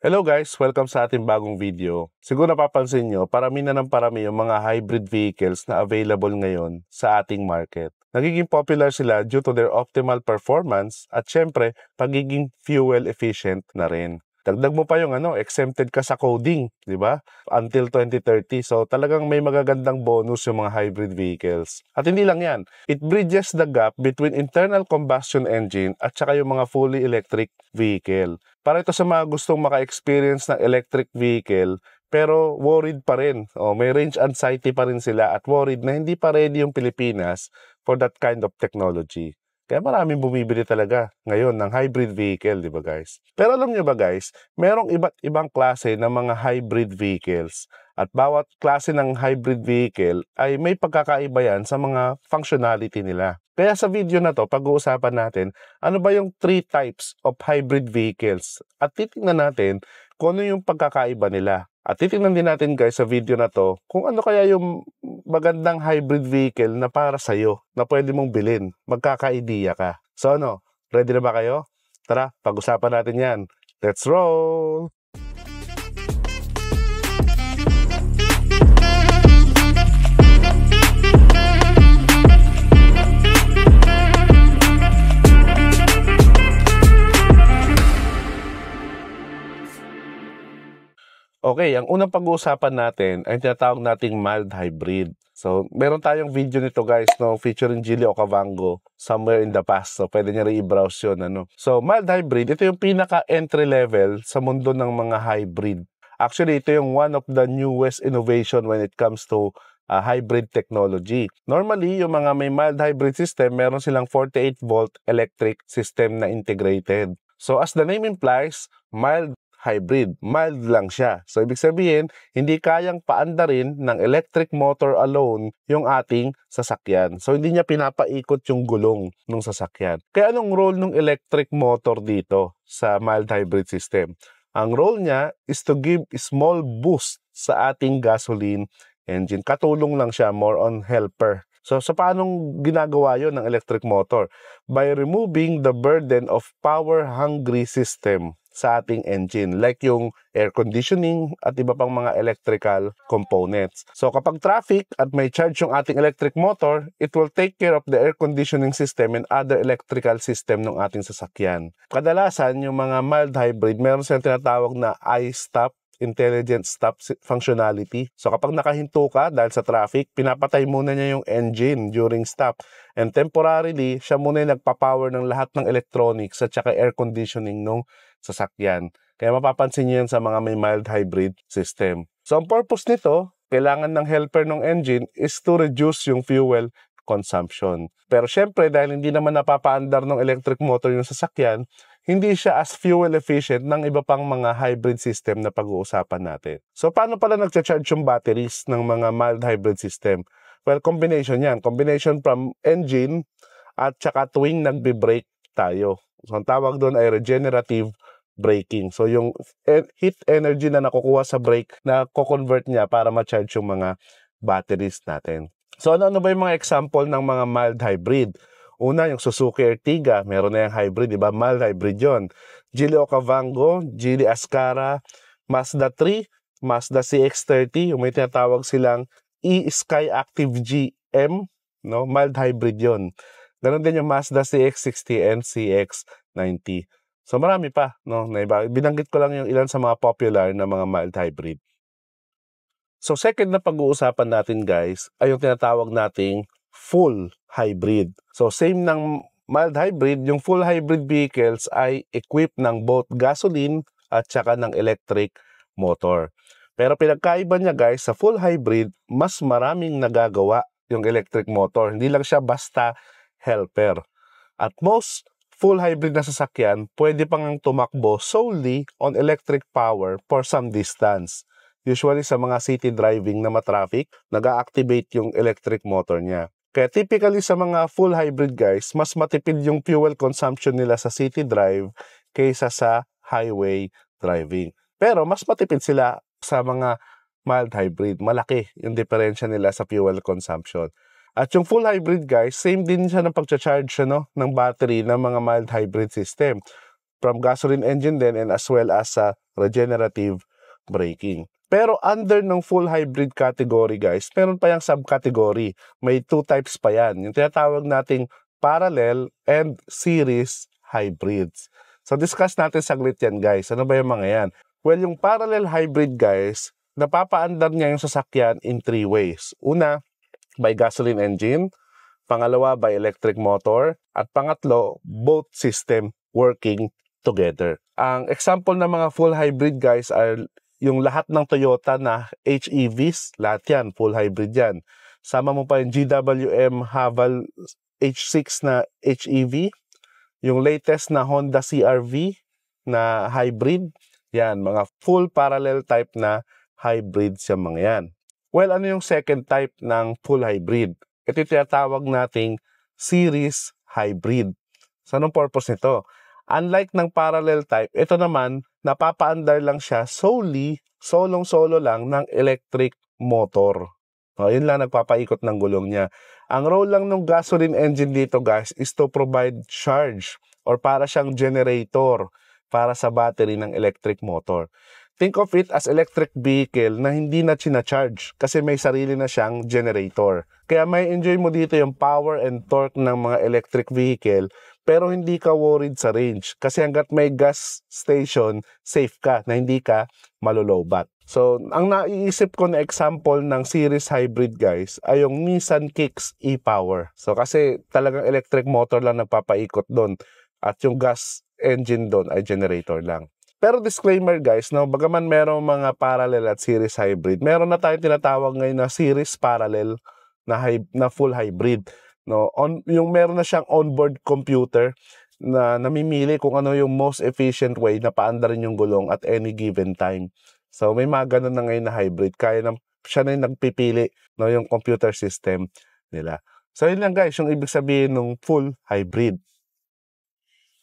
Hello guys! Welcome sa ating bagong video. Siguro napapansin nyo, parami na ng parami yung mga hybrid vehicles na available ngayon sa ating market. Nagiging popular sila due to their optimal performance at syempre, pagiging fuel efficient na rin. Dagdag mo pa yung exempted ka sa coding, di ba? Until 2030. So talagang may magagandang bonus yung mga hybrid vehicles. At hindi lang yan. It bridges the gap between internal combustion engine at saka yung mga fully electric vehicle. Para ito sa mga gustong maka-experience ng electric vehicle pero worried pa rin. May range anxiety pa rin sila at worried na hindi pa ready yung Pilipinas for that kind of technology. Kaya maraming bumibili talaga ngayon ng hybrid vehicle, di ba guys? Pero alam nyo ba guys, merong iba't ibang klase ng mga hybrid vehicles. At bawat klase ng hybrid vehicle ay may pagkakaiba yan sa mga functionality nila. Kaya sa video na to, pag-uusapan natin ano ba yung 3 types of hybrid vehicles. At titingnan natin kung ano yung pagkakaiba nila. At titingnan din natin guys sa video na to kung ano kaya yung magandang hybrid vehicle na para sa'yo na pwede mong bilhin. Magkaka-idea ka. So ready na ba kayo? Tara, pag-usapan natin yan. Let's roll! Okay, ang unang pag-uusapan natin ay tinatawag nating mild hybrid. So, meron tayong video nito guys, featuring Jilly Okavango somewhere in the past. So, pwede niya rin i-browse yun. So, mild hybrid, ito yung pinaka-entry level sa mundo ng mga hybrid. Actually, ito yung one of the newest innovation when it comes to hybrid technology. Normally, yung mga may mild hybrid system, meron silang 48-volt electric system na integrated. So, as the name implies, mild hybrid. Mild lang siya. So, ibig sabihin, hindi kayang paandarin ng electric motor alone yung ating sasakyan. So, hindi niya pinapaikot yung gulong ng sasakyan. Kaya anong role ng electric motor dito sa mild hybrid system? Ang role niya is to give small boost sa ating gasoline engine. Katulong lang siya, more on helper. So, paanong ginagawa yon ng electric motor? By removing the burden of power-hungry system sa ating engine, like yung air conditioning at iba pang mga electrical components. So kapag traffic at may charge yung ating electric motor, it will take care of the air conditioning system and other electrical system ng ating sasakyan. Kadalasan, yung mga mild hybrid, meron silang tinatawag na I-stop, intelligent stop functionality. So kapag nakahinto ka dahil sa traffic, pinapatay muna niya yung engine during stop. And temporarily, siya muna yung nagpapower ng lahat ng electronics at saka air conditioning ng sasakyan. Kaya mapapansin niyo yan sa mga may mild hybrid system. So ang purpose nito, kailangan ng helper ng engine is to reduce yung fuel consumption. Pero syempre, dahil hindi naman napapaandar ng electric motor yung sasakyan, hindi siya as fuel efficient ng iba pang mga hybrid system na pag-uusapan natin. So, paano pala nagcha-charge yung batteries ng mga mild hybrid system? Well, combination yan. Combination from engine at saka tuwing nagbe-brake tayo. So, ang tawag doon ay regenerative braking. So, yung heat energy na nakukuha sa brake na ko-convert niya para ma-charge yung mga batteries natin. So, ano ba yung mga example ng mga mild hybrid? Una, yung Suzuki Ertiga, meron na yung hybrid, diba? Mild hybrid yun. Jilly Okavango, Jilly Ascara, Mazda 3, Mazda CX-30, yung may tinatawag silang e-Sky Active GM, mild hybrid yun. Ganon din yung Mazda CX-60 and CX-90. So marami pa, binanggit ko lang yung ilan sa mga popular na mga mild hybrid. So second na pag-uusapan natin guys, ay yung tinatawag nating full hybrid. So same ng mild hybrid, yung full hybrid vehicles ay equipped ng both gasoline at saka ng electric motor. Pero pinagkaiba niya guys, sa full hybrid, mas maraming nagagawa yung electric motor. Hindi lang siya basta helper. At most full hybrid na sasakyan, pwede pang tumakbo solely on electric power for some distance. Usually sa mga city driving na matraffic, nag-activate yung electric motor niya. Kaya typically sa mga full hybrid guys, mas matipid yung fuel consumption nila sa city drive kaysa sa highway driving. Pero mas matipid sila sa mga mild hybrid. Malaki yung diferensya nila sa fuel consumption. At yung full hybrid guys, same din siya ng pag-charge ng battery ng mga mild hybrid system. from gasoline engine din and as well as sa regenerative braking. Pero under ng full hybrid category guys, meron pa yung subcategory. May 2 types pa yan. Yung tinatawag nating parallel and series hybrids. So discuss natin saglit yan guys. Ano ba yung mga yan? Well, yung parallel hybrid guys, napapaandar niya yung sasakyan in 3 ways. Una, by gasoline engine. Pangalawa, by electric motor. At pangatlo, both system working together. Ang example ng mga full hybrid guys are yung lahat ng Toyota na HEVs, lahat yan, full hybrid yan. Sama mo pa yung GWM Haval H6 na HEV, yung latest na Honda CR-V na hybrid, yan, mga full parallel type na hybrid sa mga yan. Well, ano yung second type ng full hybrid? Ito yung tinatawag nating series hybrid. So, anong purpose nito? Unlike ng parallel type, ito naman, napapaandar lang siya solong-solo lang ng electric motor. O, yun lang nagpapaikot ng gulong niya. Ang role lang ng gasoline engine dito guys is to provide charge or para siyang generator para sa battery ng electric motor. Think of it as electric vehicle na hindi na charge kasi may sarili na siyang generator. Kaya may enjoy mo dito yung power and torque ng mga electric vehicle pero hindi ka worried sa range kasi hanggat may gas station, safe ka na hindi ka malulowbat. So, ang naiisip ko na example ng series hybrid guys ay yung Nissan Kicks e-Power. So, kasi talagang electric motor lang nagpapaikot doon at yung gas engine doon ay generator lang. Pero disclaimer guys, no, bagaman merong mga parallel at series hybrid, meron na tayong tinatawag ngayon na series parallel na full hybrid. No? Yung meron na siyang onboard computer na namimili kung ano yung most efficient way na paandarin yung gulong at any given time. So may mga ganun na ngayon na hybrid. Siya na yung nagpipili, no, yung computer system nila. So yun lang guys, yung ibig sabihin ng full hybrid.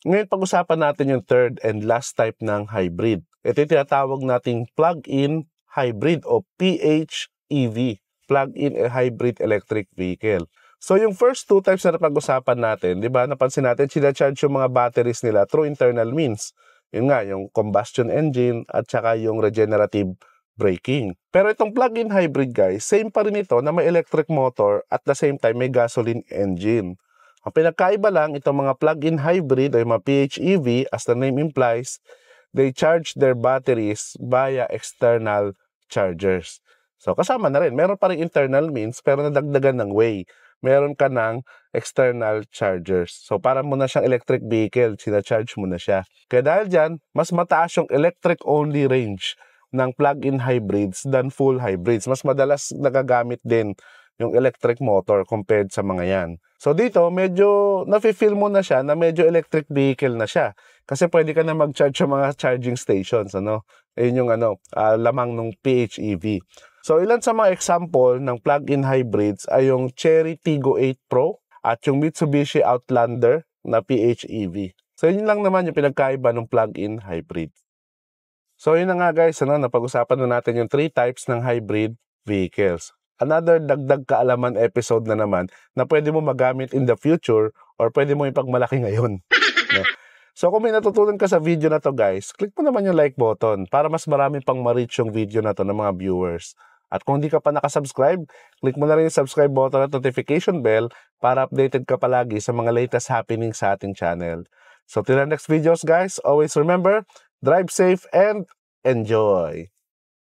Ngayon, pag-usapan natin yung third and last type ng hybrid. Ito yung tinatawag nating plug-in hybrid o PHEV, plug-in hybrid electric vehicle. So, yung first 2 types na napag-usapan natin, di ba, napansin natin, sinacharge yung mga batteries nila through internal means. Yun nga, yung combustion engine at saka yung regenerative braking. Pero itong plug-in hybrid guys, same pa rin ito na may electric motor at the same time may gasoline engine. Ang pinagkaiba lang, itong mga plug-in hybrid o yung mga PHEV, as the name implies, they charge their batteries via external chargers. So, kasama na rin. Meron pa rin internal means, pero nadagdagan ng way. Meron ka ng external chargers. So, para mo na siyang electric vehicle, sinacharge mo na siya. Kaya dahil dyan, mas mataas yung electric-only range ng plug-in hybrids than full hybrids. Mas madalas nagagamit din yung electric motor compared sa mga yan. So dito, medyo nafe-feel mo na siya na medyo electric vehicle na siya. Kasi pwede ka na mag-charge sa mga charging stations, ano? Ayun yung lamang ng PHEV. So ilan sa mga example ng plug-in hybrids ay yung Chery Tiggo 8 Pro at yung Mitsubishi Outlander na PHEV. So yun lang naman yung pinagkaiba ng plug-in hybrid. So yun na nga guys, napag-usapan na natin yung 3 types ng hybrid vehicles. Another dagdag kaalaman episode na naman na pwede mo magamit in the future or pwede mo ipagmalaki ngayon. No? So kung may natutunan ka sa video na to guys, click mo naman yung like button para mas marami pang ma-reach yung video na to ng mga viewers. At kung hindi ka pa nakasubscribe, click mo na rin yung subscribe button at notification bell para updated ka palagi sa mga latest happenings sa ating channel. So till the next videos guys, always remember, drive safe and enjoy!